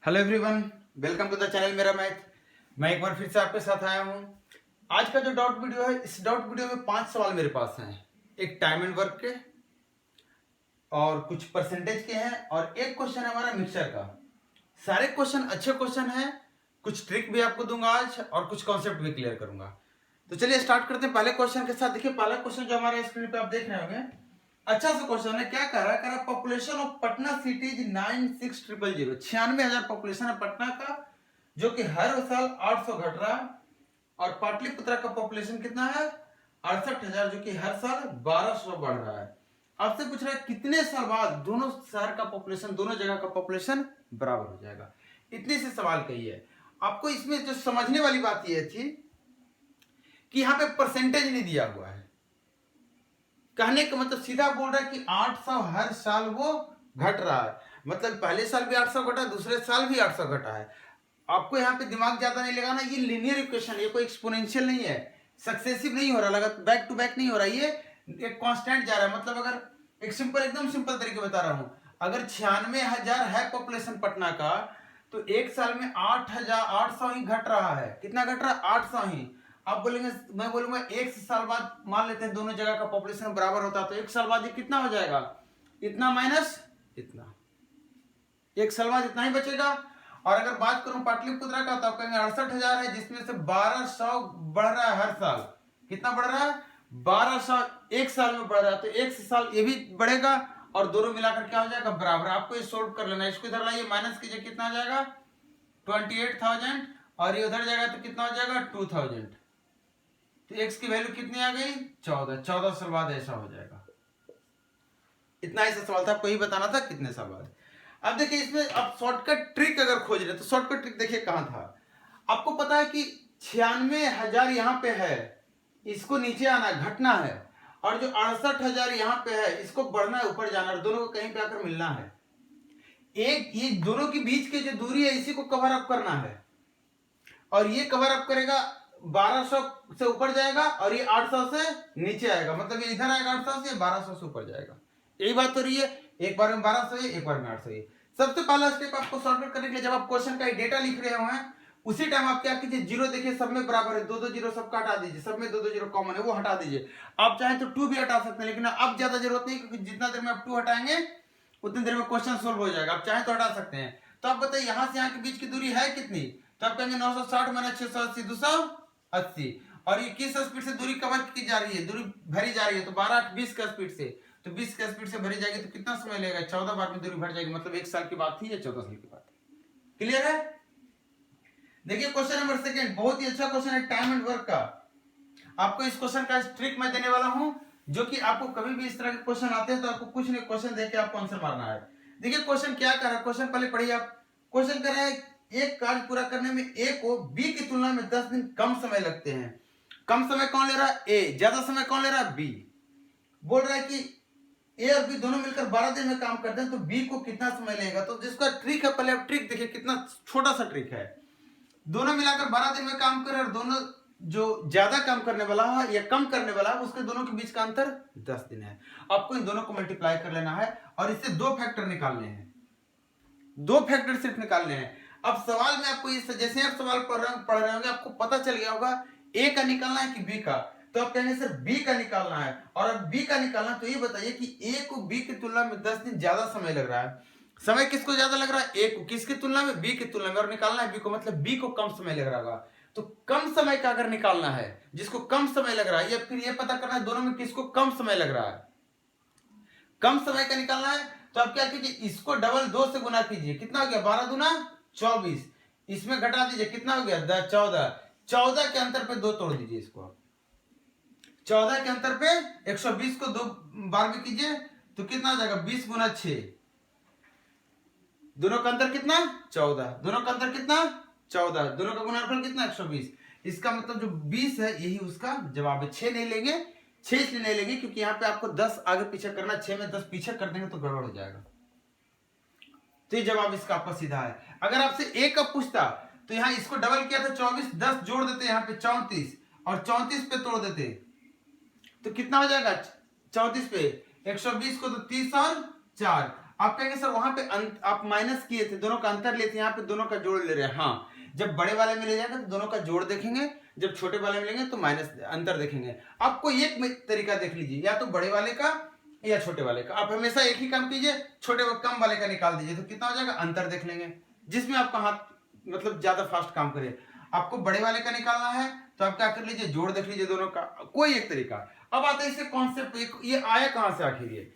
Hello everyone, welcome to the channel मेरा math. मैं एक बार फिर से आपके साथ आया हूँ। आज का जो डाउट वीडियो है, इस डाउट वीडियो में 5 सवाल मेरे पास हैं। एक टाइम एंड वर्क के और कुछ परसेंटेज के हैं और एक क्वेश्चन है हमारा मिक्सचर का। सारे क्वेश्चन अच्छे क्वेश्चन हैं। कुछ ट्रिक भी आपको दूंगा आज और कुछ कॉन्सेप्ट भी क्लियर करूंगा। तो चलिए स्टार्ट करते हैं पहले क्वेश्चन के साथ। देखिए पहला क्वेश्चन जो हमारे स्क्रीन पे आप देख रहे होंगे, अच्छा सा क्वेश्चन है। क्या कह रहा है, population of Patna city is 96,000। 96,000 population है पटना का, जो कि हर साल 800 घट रहा है। और पाटलिपुत्रा का पॉपुलेशन कितना है, 68,000, जो कि हर साल 1200 बढ़ रहा है। आपसे पूछ रहा है कितने साल बाद दोनों शहर का पॉपुलेशन, दोनों जगह का पॉपुलेशन बराबर हो जाएगा। इतने से सवाल कही है। आपको इसमें जो समझने वाली बात यह थी कि यहाँ पे परसेंटेज नहीं दिया हुआ है। कहने का मतलब सीधा बोल रहा है कि 800 हर साल वो घट रहा है। मतलब पहले साल भी 800 घटा, दूसरे साल भी 800 घटा है। आपको यहाँ पे दिमाग ज्यादा नहीं लगाना। ये लीनियर इक्वेशन, ये कोई एक्सपोनेंशियल नहीं है, सक्सेसिव नहीं हो रहा, लगा बैक टू बैक नहीं हो रहा, ये एक कांस्टेंट जा रहा है। मतलब अगर एक सिंपल, एकदम सिंपल तरीके बता रहा हूं, अगर 96,000 है पॉपुलेशन पटना का, तो एक साल में 800 ही घट रहा है। कितना घट रहा है? 800 ही। आप बोलेंगे, मैं बोलूंगा एक साल बाद मान लेते हैं दोनों जगह का पॉपुलेशन बराबर होता है, तो एक साल बाद ये कितना हो जाएगा? इतना माइनस इतना, एक साल बाद इतना ही बचेगा। और अगर बात करूं पाटलिपुत्रा का, तो आप कहेंगे 68,000 है, जिसमें से 1200 बढ़ रहा है हर साल। कितना बढ़ रहा है? 1200 एक साल में बढ़ रहा है, तो एक साल ये भी बढ़ेगा और दोनों मिलाकर क्या हो जाएगा? बराबर। आपको ये सोल्व कर लेना है। इसको इधर लाइए, माइनस कीजिए, कितना हो जाएगा? 28,000। और ये उधर जाएगा तो कितना हो जाएगा? 2,000। तो x की वैल्यू कितनी आ गई? 14। 14 साल बाद ऐसा हो जाएगा। इतना ऐसा सवाल था, आपको ही बताना था कितने साल बाद। अब देखिए इसमें आप शॉर्टकट ट्रिक अगर खोज रहे तो शॉर्टकट ट्रिक देखिए कहां था। आपको पता है कि 96,000 यहां पे है, इसको नीचे आना, घटना है। और जो 68,000 यहां पे है, इसको बढ़ना है, ऊपर जाना है, दोनों को कहीं पे आकर मिलना है। एक ये दोनों के बीच की जो दूरी है, इसी को कवर अप करना है। और ये कवर अप करेगा, 1200 से ऊपर जाएगा और ये 800 से नीचे आएगा। मतलब ये इधर आएगा 800 से, 1200 से ऊपर जाएगा। यही बात हो रही है। एक बार में 1200 है, एक बार में 800 है। सबसे पहला स्टेप आपको शॉर्टकट करने के लिए, जब आप क्वेश्चन का डेटा लिख रहे हो हैं, उसी टाइम आप क्या कीजिए, जीरो देखिए सब में बराबर है, 2-2 जीरो सबका हटा दीजिए। सब में 2-2 जीरो कॉमन है, वो हटा दीजिए। आप चाहें तो 2 भी हटा सकते हैं, लेकिन अब ज्यादा जरूरत नहीं, क्योंकि जितना देर में आप 2 हटाएंगे उतनी देर में क्वेश्चन सोल्व हो जाएगा। आप चाहें तो हटा सकते हैं। तो आप बताइए यहां से यहां के बीच की दूरी है कितनी? तो आप कहेंगे 960 माइनस 680, 280। और ये किस स्पीड से दूरी कवर की जा रही है, दूरी भरी जा रही है? तो 12-20 का स्पीड से। तो 20 का स्पीड से भरी जाएगी तो कितना समय लगेगा? 14 बार में दूरी भर जाएगी। मतलब एक साल की बात थी या 14 साल की बात थी? क्लियर है? देखिए क्वेश्चन नंबर सेकंड, बहुत ही अच्छा क्वेश्चन है टाइम एंड वर्क का। आपको इस क्वेश्चन का ट्रिक मैं देने वाला हूं, जो कि आपको कभी भी इस तरह के क्वेश्चन आते हैं तो आपको कुछ नहीं, क्वेश्चन देके आपको आंसर मारना है। देखिए क्वेश्चन क्या कर रहा है, क्वेश्चन पहले पढ़िए आप। क्वेश्चन कर रहा है, एक कार्य पूरा करने में ए को बी की तुलना में 10 दिन कम समय लगते हैं। कम समय कौन ले रहा है? ए। ज्यादा समय कौन ले रहा है? बी। बोल रहा है कि ए और बी दोनों मिलकर 12 दिन में काम करते हैं, तो बी को कितना समय लगेगा? तो जिसका ट्रिक है, पहले आप ट्रिक देखिए, कितना छोटा सा ट्रिक है। दोनों मिलाकर 12 दिन में काम करे, और दोनों जो ज्यादा काम करने वाला है या कम करने वाला है, उसके दोनों के बीच का अंतर 10 दिन है। आपको इन दोनों को मल्टीप्लाई कर लेना है और इससे 2 फैक्टर निकालने हैं। 2 फैक्टर सिर्फ निकालने हैं। अब सवाल में आपको ये, जैसे आप सवाल पढ़ रहे होंगे, आपको पता चल गया होगा ए का निकालना है कि बी का। तो आप कहेंगे सर बी का निकालना है। और अब बी का निकालना, तो ये बताइए कि ए को बी की तुलना में 10 दिन ज्यादा समय लग रहा है। समय किसको ज्यादा लग रहा है? ए को। किसकी तुलना में? बी की तुलना में। और निकालना है बी को, मतलब बी को कम समय लग रहा होगा। तो कम समय का अगर निकालना है, जिसको कम समय लग रहा है, या फिर ये पता करना है दोनों में किसको कम समय लग रहा है, कम समय का निकालना है, तो आप क्या कीजिए, इसको डबल 2 से गुना कीजिए। कितना हो गया? 12 दूना 24। इसमें घटा दीजिए, कितना हो गया? 14। 14 के अंतर पे 2 तोड़ दीजिए इसको। 14 के अंतर पे 120 को 2 बार में कीजिए, तो कितना हो जाएगा? 20 गुना 6। दोनों का अंतर कितना? 14। दोनों का अंतर कितना? 14। दोनों का गुणनफल कितना? 120। इसका मतलब जो 20 है, यही उसका जवाब है। 6 नहीं लेंगे, 6 इसलिए नहीं लेंगे क्योंकि यहाँ पे आपको 10 आगे पीछे करना, 6 में 10 पीछे कर देंगे तो गड़बड़ हो जाएगा। तो ये जवाब इसका आपका सीधा है। अगर आपसे ए कब पूछता, तो यहाँ इसको डबल किया था 24, 10 जोड़ देते यहाँ पे 34, और 34 पे तोड़ देते, तो कितना हो जाएगा? 34 पे 120 को तो 30 और 4। आप कहेंगे सर वहां पे आप माइनस किए थे, दोनों का अंतर लेते हैं, यहाँ पे दोनों का जोड़ ले रहे हैं। हाँ, जब बड़े वाले में ले जाएंगे तो दोनों का जोड़ देखेंगे, जब छोटे वाले में लेंगे तो माइनस अंतर देखेंगे। आपको एक तरीका देख लीजिए, या तो बड़े वाले का या छोटे वाले का। आप हमेशा एक ही काम कीजिए, छोटे कम वाले का निकाल दीजिए, तो कितना हो जाएगा, अंतर देख लेंगे, जिसमें आपका हाथ मतलब ज्यादा फास्ट काम करे। आपको बड़े वाले का निकालना है तो आप क्या कर लीजिए, जोड़ देख लीजिए दोनों का, कोई एक तरीका। अब आते हैं इसे कॉन्सेप्ट, ये आया कहां से आखिर,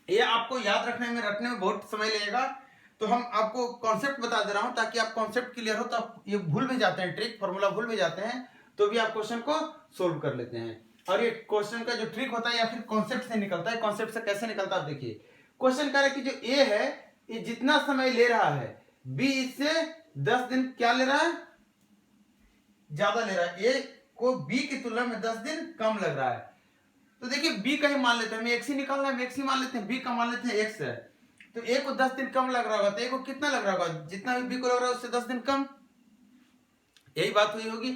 ये आपको याद रखने में बहुत समय लगेगा, तो हम आपको कॉन्सेप्ट बता दे रहा हूं ताकि आप कॉन्सेप्ट क्लियर हो, तो आप ये भूल भी जाते हैं, ट्रिक फॉर्मूला भूल भी जाते हैं, तो भी आप क्वेश्चन को सोल्व कर लेते हैं। और ये क्वेश्चन का जो ट्रिक होता है या फिर कॉन्सेप्ट से निकलता है। कॉन्सेप्ट से कैसे निकलता है आप देखिए, क्वेश्चन कह रहा है कि जो ए है ये जितना समय ले रहा है, बी इससे 10 दिन क्या ले रहा है, ज्यादा ले रहा है, ए को बी की तुलना में 10 दिन कम लग रहा है। तो देखिए बी का ही मान लेते हैं, हमें एक्स ही निकालना है, एक्स ही मान लेते हैं, बी का मान लेते हैं एक्स है, तो ए को 10 दिन कम लग रहा होगा, तो ए को कितना लग रहा होगा, जितना भी बी को लग रहा है उससे 10 दिन कम। यही बात हुई होगी।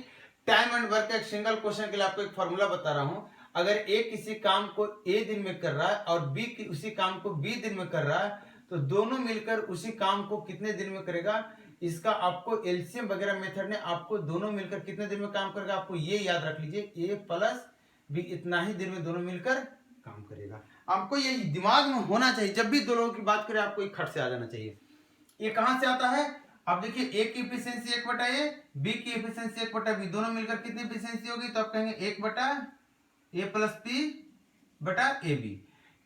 टाइम एंड वर्क का एक सिंगल क्वेश्चन के लिए आपको एक फॉर्मूला बता रहा हूं। अगर ए किसी काम को ए दिन में कर रहा है और बी उसी काम को बी दिन में कर रहा है, तो दोनों मिलकर उसी काम को कितने दिन में करेगा, इसका आपको एलसीएम वगैरह मेथड ने आपको दोनों मिलकर कितने दिन में काम करेगा, आपको ये याद रख लीजिए, ए प्लस बी इतना ही दिन में दोनों मिलकर काम करेगा। आपको ये दिमाग में होना चाहिए, जब भी दो लोगों की बात करें आपको एक खट से आ जाना चाहिए। ये कहां से आता है, आप देखिए ए की एफिशिएंसी 1/a, बी की एफिशिएंसी 1/b, दोनों मिलकर कितनी एफिशिएंसी होगी, तो आप कहेंगे 1/a प्लस p बटा ए बी।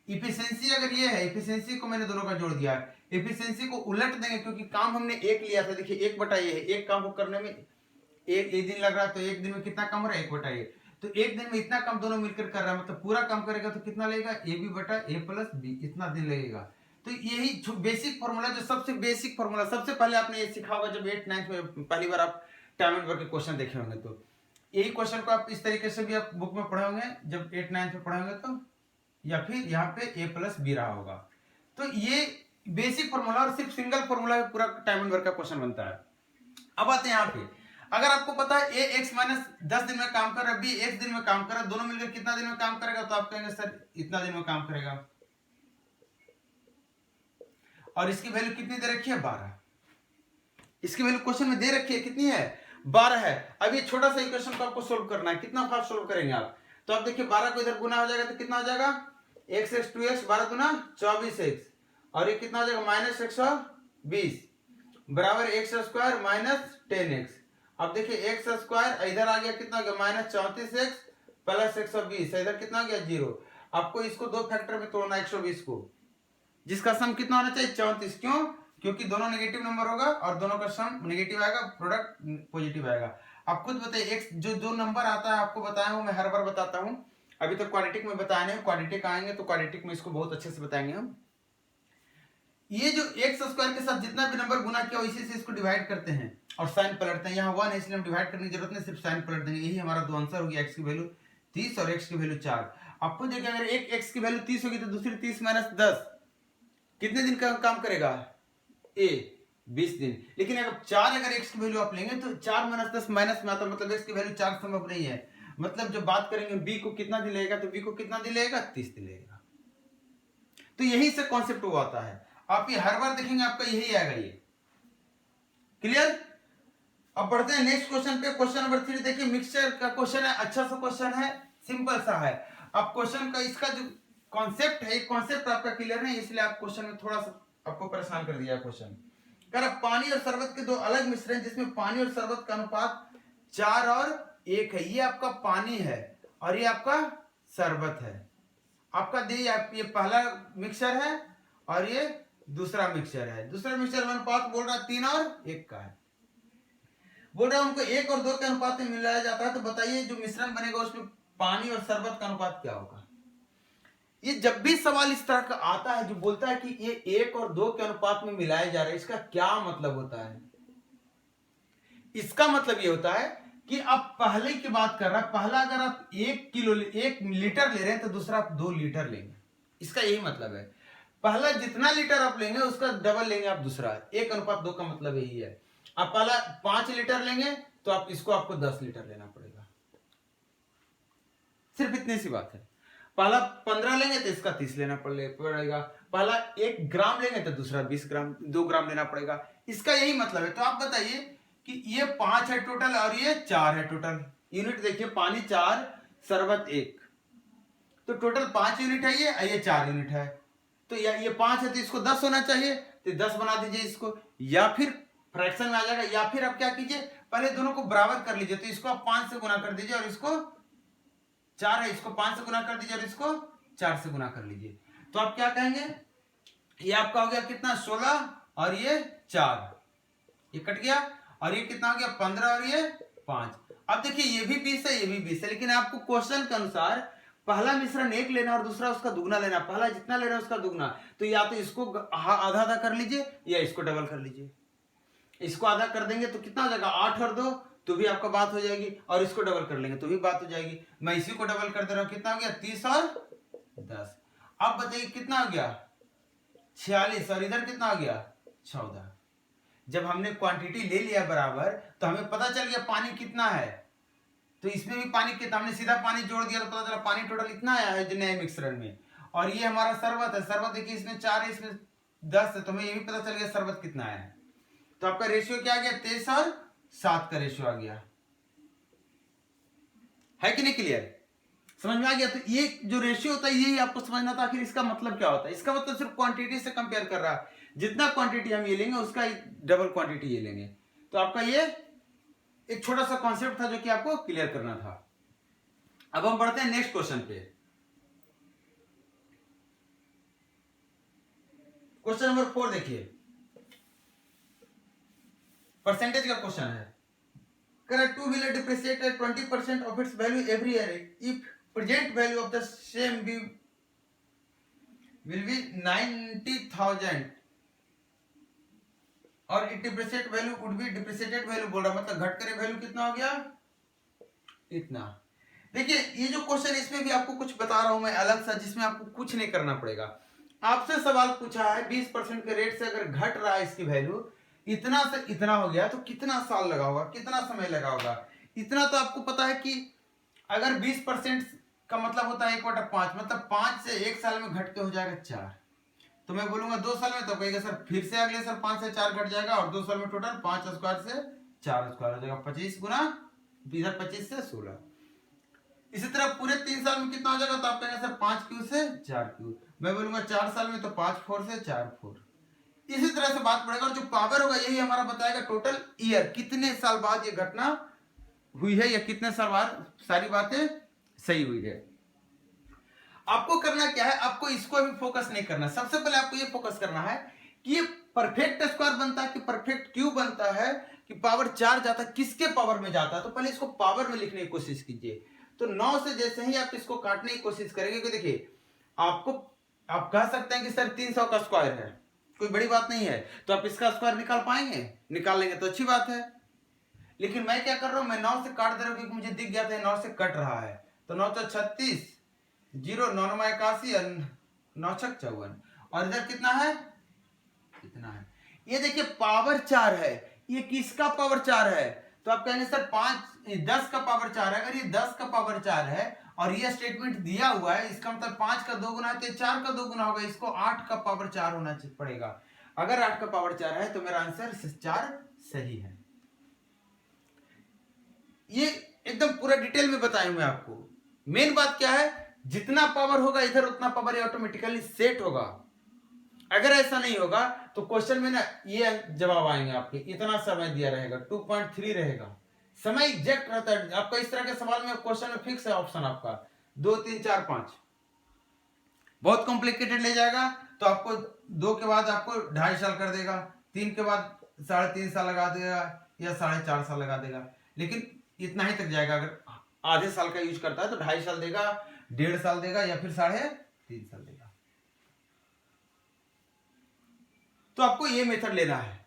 इफिशिएंसी अगर ये है, इफिशिएंसी को मैंने दोनों का जोड़ दिया, इफिशिएंसी को उलट देंगे क्योंकि काम हमने एक लिया था। देखिए 1/a है, एक काम को करने में एक दिन लग रहा है, तो एक दिन में कितना कम हो रहा है, 1/a, तो एक दिन में इतना कम दोनों मिलकर कर रहा है, मतलब पूरा काम करेगा तो कितना लगेगा, ए बी बटा ए प्लस बी, इतना दिन लगेगा। तो यही बेसिक फॉर्मूला, जो सबसे बेसिक फॉर्मूला, सबसे पहले आपने ये सीखा होगा जब 8th 9th में पहली बार आप टाइम एंड वर्क के क्वेश्चन देखे होंगे, तो यही क्वेश्चन को आप इस तरीके से भी आप बुक में पढ़े होंगे जब 8th 9th में पढ़े होंगे, तो या फिर यहाँ पे ए प्लस बी रहा होगा। तो ये बेसिक फॉर्मूला और सिर्फ सिंगल फॉर्मूला पूरा टाइम एंड वर्क का क्वेश्चन बनता है। अब आते हैं यहाँ पे, अगर आपको पता है ए एक्स माइनस 10 दिन में काम कर रहा है, बी एक्स दिन में काम कर रहा है, दोनों मिलकर कितना दिन में काम करेगा, तो आप कहेंगे सर इतना दिन में काम करेगा। और इसकी वैल्यू कितनी दे रखी है, 12। इसकी वैल्यू क्वेश्चन में दे रखी है, कितनी है, 12 है। अब ये छोटा सा इक्वेशन को आपको सोल्व करना है, कितना फास्ट सोल्व करेंगे आप, तो आप देखिए 12 को इधर गुना हो जाएगा तो कितना हो जाएगा, x x 2x, 12 गुना 24x, और ये कितना हो जाएगा माइनस 120 बराबर x स्क्वायर माइनस 10x। अब देखिए x स्क्वायर इधर आ गया, कितना हो गया माइनस 34x प्लस 120, इधर कितना हो गया 0। आपको इसको दो फैक्टर में तोड़ना 120 को, जिसका सम कितना होना चाहिए 34। क्यों, क्योंकि दोनों नेगेटिव नंबर होगा और दोनों का सम नेगेटिव आएगा, प्रोडक्ट पॉजिटिव आएगा। आप खुद बताइए, एक्स जो नंबर आता है आपको बताया हूं, मैं हर बार बताता हूं, अभी तो क्वाड्रेटिक में बताया नहीं, क्वाड्रेटिक आएंगे तो क्वाड्रेटिक में इसको बहुत अच्छे से बताएंगे हम। ये जो एक्स स्क्वायर के साथ जितना भी नंबर गुना किया इसी से इसको डिवाइड करते हैं और साइन पलटते हैं। यहाँ 1 है इसलिए हम डिवाइड करने की जरूरत नहीं, सिर्फ साइन पलट देंगे। यही हमारा दो आंसर हो गया, एक्स की वैल्यू 30 और एक्स की वैल्यू 4। आपको देखिए अगर एक एक्स की वैल्यू 30 होगी तो दूसरी 30 माइनस 10 कितने दिन का काम करेगा, ए 20 दिन। लेकिन अगर 4 अगर एक्स की वैल्यू आप लेंगे तो 4 माइनस 10 माइनस में आता, मतलब एक्स की वैल्यू 4 संभव नहीं है। मतलब जब बात करेंगे बी को कितना दिन लगेगा, तो बी को कितना दिन लगेगा, 30 दिन लगेगा। तो यही से कॉन्सेप्ट हुआ आता है, आप ये हर बार देखेंगे आपका यही आएगा। ये क्लियर। अब बढ़ते हैं नेक्स्ट क्वेश्चन पे। क्वेश्चन नंबर 3 देखिए, मिक्सचर का क्वेश्चन है, अच्छा सा क्वेश्चन है, सिंपल सा है। अब क्वेश्चन का इसका जो कॉन्सेप्ट है, कॉन्सेप्ट आपका क्लियर नहीं, इसलिए आप क्वेश्चन में थोड़ा सा आपको परेशान कर दिया क्वेश्चन। कह पानी और शरबत के दो अलग मिश्रण जिसमें पानी और शरबत का अनुपात 4 और 1 है। ये आपका पानी है और ये आपका शरबत है। आपका ये पहला मिक्सचर है और ये दूसरा मिक्सचर है। दूसरा मिक्सचर में अनुपात बोल रहा है 3 और 1 का है। बोल रहा है उनको 1 और 2 के अनुपात में मिलाया जाता है, तो बताइए जो मिश्रण बनेगा उसमें पानी और शरबत का अनुपात क्या होगा। ये जब भी सवाल इस तरह का आता है जो बोलता है कि ये 1 और 2 के अनुपात में मिलाया जा रहा है, इसका क्या मतलब होता है। इसका मतलब ये होता है कि आप पहले की बात कर रहा है, पहला अगर आप 1 लीटर ले रहे हैं तो दूसरा आप 2 लीटर लेंगे, इसका यही मतलब है। पहला जितना लीटर आप लेंगे उसका डबल लेंगे आप दूसरा। 1 अनुपात 2 का मतलब यही है। आप पहला 5 लीटर लेंगे तो आप इसको आपको 10 लीटर लेना पड़ेगा, सिर्फ इतनी सी बात है। पहला 15 लेंगे तो इसका 30 लेना पड़ेगा। पहला 1 ग्राम लेंगे तो दूसरा 20 ग्राम 2 ग्राम लेना पड़ेगा। इसका यही मतलब है। तो आप बताइए कि ये 5 है टोटल और ये 4 है टोटल। यूनिट देखिए, पानी 4, शरबत 1, तो टोटल 5 यूनिट है ये 4 यूनिट है। तो ये 5 है तो इसको 10 होना चाहिए, तो 10 बना दीजिए इसको, या फिर फ्रैक्शन में आ जाएगा। या फिर आप क्या कीजिए, पहले दोनों को बराबर कर लीजिए। तो इसको आप 5 से गुना कर दीजिए और इसको 4 है, इसको 5 से गुना कर दीजिए और इसको 4 से गुना कर लीजिए। तो आप क्या कहेंगे, ये आपका हो गया कितना 16 और ये 4, ये कट गया, और ये कितना हो गया 15 और ये 5। अब देखिए ये भी 20 है, ये भी 20 है, लेकिन आपको क्वेश्चन के अनुसार पहला मिश्रण 1 लेना और दूसरा उसका दुगना लेना। पहला जितना लेना है उसका दुगना, तो या तो इसको आधा आधा कर लीजिए या इसको डबल कर लीजिए। इसको आधा कर देंगे तो कितना हो जाएगा 8 और 2, तो भी आपका बात हो जाएगी, और इसको डबल कर लेंगे तो भी बात हो जाएगी। मैं इसी को डबल कर दे रहा हूं, कितना हो गया 30 और 10। अब बताइए कितना हो गया 46, और इधर कितना हो गया 14। जब हमने क्वांटिटी ले लिया बराबर, तो हमें पता चल गया पानी कितना है। तो इसमें भी पानी कितना, हमने सीधा पानी जोड़ दिया तो पता चला पानी टोटल इतना आया है जो नए मिश्रण में। और ये हमारा शरबत है, शरबत देखिए इसमें 4 है, इसमें 10 है, तो हमें ये भी पता चल गया शरबत कितना है। तो आपका रेशियो क्या आ गया 23 और 7 का रेशियो आ गया। है कि नहीं क्लियर, समझ में आ गया। तो ये जो रेशियो होता है यही आपको समझना था, आखिर इसका मतलब क्या होता है। इसका मतलब सिर्फ क्वांटिटी से कंपेयर कर रहा है, जितना क्वांटिटी हम ये लेंगे उसका डबल क्वांटिटी ये लेंगे। तो आपका ये एक छोटा सा कॉन्सेप्ट था जो कि आपको क्लियर करना था। अब हम बढ़ते हैं नेक्स्ट क्वेश्चन पे। क्वेश्चन नंबर 4 देखिए, परसेंटेज का क्वेश्चन है। Correct, two wheeler depreciate at 20% of its value every year. If present value of the same will be 90,000 और it depreciate value would be depreciated value बोल रहा, मतलब घट करे वैल्यू कितना हो गया इतना। देखिए ये जो क्वेश्चन, इसमें भी आपको कुछ बता रहा हूं मैं अलग सा, जिसमें आपको कुछ नहीं करना पड़ेगा। आपसे सवाल पूछा है 20% के रेट से अगर घट रहा है इसकी वैल्यू, इतना से इतना हो गया, तो कितना साल लगा होगा, कितना समय लगा होगा। इतना तो आपको पता है कि अगर 20% का मतलब होता है 1/5, मतलब 5 से 1 साल में घट के हो जाएगा 4। तो मैं बोलूंगा 2 साल में, तो कहेगा सर फिर से अगले साल 5 से 4 घट जाएगा, और 2 साल में टोटल 5 स्क्वायर से 4 स्क्वायर हो जाएगा, 25 गुना इधर 25 से 16। इसी तरह पूरे 3 साल में कितना हो जाएगा, तो आप कहेंगे सर 5 क्यू से 4 क्यू। मैं बोलूंगा 4 साल में तो 5 4 से 4 4। इसी तरह से बात पड़ेगा, और जो पावर होगा यही हमारा बताएगा टोटल ईयर, कितने साल बाद ये घटना हुई है या कितने साल बाद सारी बातें सही हुई है। आपको करना क्या है, आपको इसको भी फोकस नहीं करना। सबसे पहले आपको ये फोकस करना है कि ये परफेक्ट स्क्वायर बनता है कि परफेक्ट क्यूब बनता है कि पावर 4 जाता है, किसके पावर में जाता है। तो पहले इसको पावर में लिखने की कोशिश कीजिए। तो 9 से जैसे ही आप इसको काटने की कोशिश करेंगे, कि देखिए आपको आप कह सकते हैं कि सर 300 का स्क्वायर है, कोई बड़ी बात नहीं है, तो आप इसका स्क्वायर निकाल पाएंगे, निकाल लेंगे तो अच्छी बात है। लेकिन मैं क्या कर रहा हूं, मैं 9 से काट दे रहा हूं क्योंकि मुझे दिख गया था 9 से कट रहा है। तो 9 तो 36, 0 9 9 81, 9 6 54, और इधर कितना है इतना है। ये देखिए पावर 4 है, ये किसका पावर 4 है। तो आप कहेंगे सर 10 का पावर 4 है। अगर ये 10 का पावर 4 है और ये स्टेटमेंट दिया हुआ है, इसका मतलब 5 का 2 गुना है तो 4 का 2 गुना होगा, इसको 8 का पावर 4 होना पड़ेगा। अगर 8 का पावर 4 है तो मेरा आंसर 4 सही है। ये एकदम पूरा डिटेल में बताया मैं आपको। मेन बात क्या है, जितना पावर होगा इधर उतना पावर ये ऑटोमेटिकली सेट होगा। अगर ऐसा नहीं होगा तो क्वेश्चन में ना ये जवाब आएंगे आपके, इतना समय दिया रहेगा 2.3 रहेगा, समय एग्जैक्ट रहता है आपका। इस तरह के सवाल में क्वेश्चन में फिक्स है ऑप्शन आपका 2 3 4 5। बहुत कॉम्प्लिकेटेड ले जाएगा तो आपको 2 के बाद आपको 2.5 साल कर देगा, 3 के बाद 3.5 साल लगा देगा या 4.5 साल लगा देगा, लेकिन इतना ही तक जाएगा। अगर आधे साल का यूज करता है तो 2.5 साल देगा, 1.5 साल देगा या फिर 3.5 साल देगा। तो आपको ये मेथड लेना है।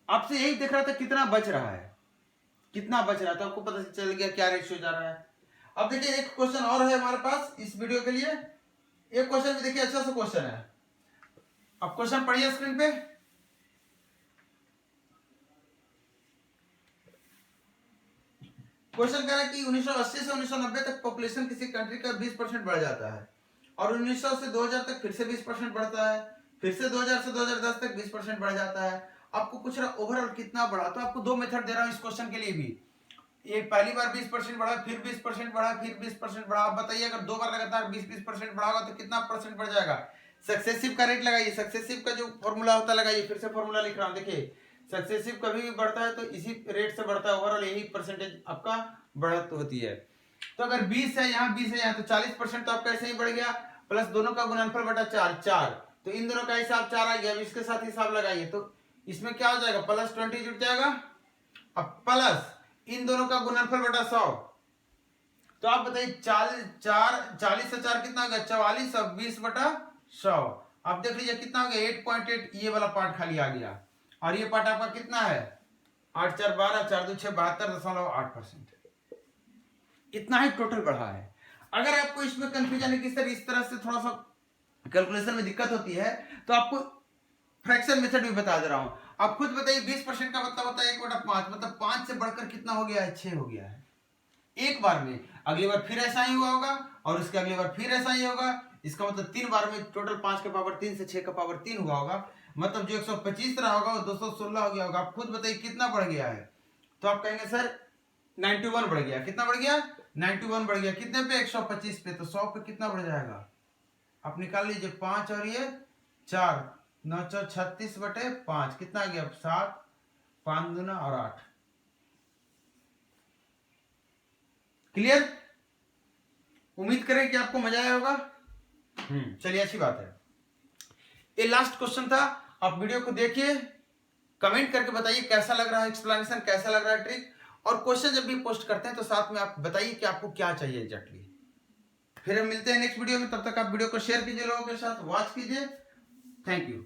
आपसे यही देख रहा था कितना बच रहा है, कितना बच रहा है, तो आपको पता चल गया क्या रेशियो जा रहा है। अब देखिए एक क्वेश्चन और है हमारे पास इस वीडियो के लिए। एक क्वेश्चन भी देखिए, अच्छा सा क्वेश्चन है। अब क्वेश्चन पढ़िए स्क्रीन पे। क्वेश्चन कह रहा है कि 1980 से 1990 तक पॉपुलेशन किसी कंट्री का 20% बढ़ जाता है और 1900 से 2000 तक फिर से 20% बढ़ता है, फिर से 2000 से 2010 तक 20% बढ़ जाता है। आपको पूछ रहा ओवरऑल कितना बढ़ा, तो आपको दो मेथड दे रहा हूँ इस क्वेश्चन के लिए भी। ये पहली बार 20% बढ़ा, फिर 20% बढ़ा, फिर 20% बढ़ा। आप बताइए अगर दो बार लगातार 20% बढ़ा होगा तो कितना परसेंट बढ़ जाएगा। सक्सेसिव का रेट लगाइए, सक्सेसिव का जो फॉर्मूला होता है लगाइए, फिर से फॉर्मूला लिख रहा हूँ। देखिए सक्सेसिव कभी भी बढ़ता है तो इसी रेट से बढ़ता है, ओवरऑल यही परसेंटेज आपका बढ़त होती है। तो अगर 20 है यहाँ, 20 है यहाँ, तो 40% तो आपका ऐसे ही बढ़ गया, प्लस दोनों का गुणनफल बटा 4, तो इन दोनों का हिसाब 4 आ गया। अब इसके साथ हिसाब लगाइए तो इसमें क्या हो जाएगा, प्लस 20 जुट जाएगा। अब प्लस इन दोनों का गुणनफल बटा 100, तो आप बताइए 40 से 4 कितना हो गया, 44, अब 20 बटा 100। आप देख लीजिए कितना हो गया, 8.8। ये वाला पार्ट खाली आ गया, और ये पार्ट आपका कितना है, 8 4 12, 4 2 6 72.8%। इतना ही टोटल बढ़ा है। अगर आपको इसमें कंफ्यूजन है कि सर इस तरह से थोड़ा सा कैलकुलेशन में दिक्कत होती है, तो आपको फ्रैक्शन मेथड भी बता दे रहा हूं। आप खुद बताइए 20% का मतलब होता है 1/5, मतलब 5 से बढ़कर कितना हो गया है, 6 हो गया है एक बार में। अगली बार फिर ऐसा ही हुआ होगा, और उसके अगली बार फिर ऐसा ही होगा। इसका मतलब 3 बार में टोटल 5 का पावर 3 से 6 का पावर 3 हुआ होगा, मतलब जो 125 रहा होगा वो 216 हो गया होगा। आप खुद बताइए कितना बढ़ गया है। तो आप कहेंगे सर 91 बढ़ गया। कितना बढ़ गया, 91 बढ़ गया। कितने पे, 125 पे, तो 100 पे कितना बढ़ जाएगा, आप निकाल लीजिए। 5 और ये 4, 9 4 36 बटे 5, कितना आ गया, 7, 5 दूना और 8। क्लियर, उम्मीद करें कि आपको मजा आया होगा। चलिए अच्छी बात है। ये लास्ट क्वेश्चन था। आप वीडियो को देखिए, कमेंट करके बताइए कैसा लग रहा है एक्सप्लेनेशन, कैसा लग रहा है ट्रिक, और क्वेश्चन जब भी पोस्ट करते हैं तो साथ में आप बताइए कि आपको क्या चाहिए एग्जैक्टली। फिर हम मिलते हैं नेक्स्ट वीडियो में, तब तक आप वीडियो को शेयर कीजिए, लोगों के साथ वॉच कीजिए। Thank you.